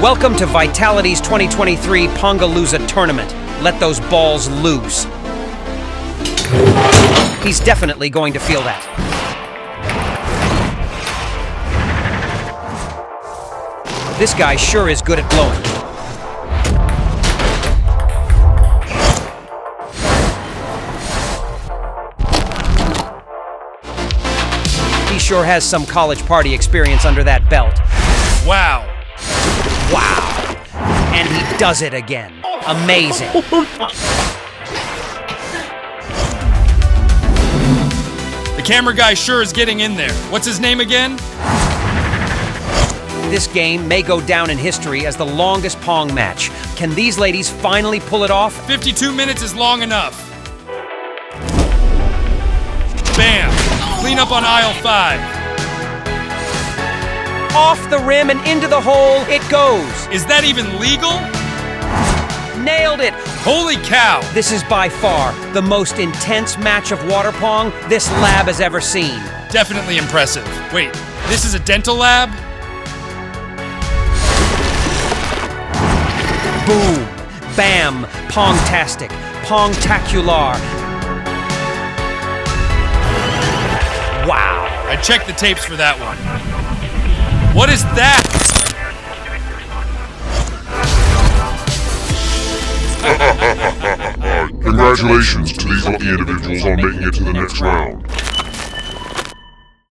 Welcome to Vitality's 2023 Pongalooza tournament. Let those balls loose. He's definitely going to feel that. This guy sure is good at blowing. He sure has some college party experience under that belt. Wow. Wow. And he does it again. Amazing. The camera guy sure is getting in there. What's his name again? This game may go down in history as the longest Pong match. Can these ladies finally pull it off? 52 minutes is long enough. Bam! Clean up on aisle 5. Off the rim and into the hole it goes. Is that even legal? Nailed it. Holy cow! This is by far the most intense match of water pong this lab has ever seen. Definitely impressive. Wait, this is a dental lab? Boom. Bam. Pongtastic. Pongtacular. Wow. I checked the tapes for that one. What is that? Congratulations to these lucky individuals on making it to the next round.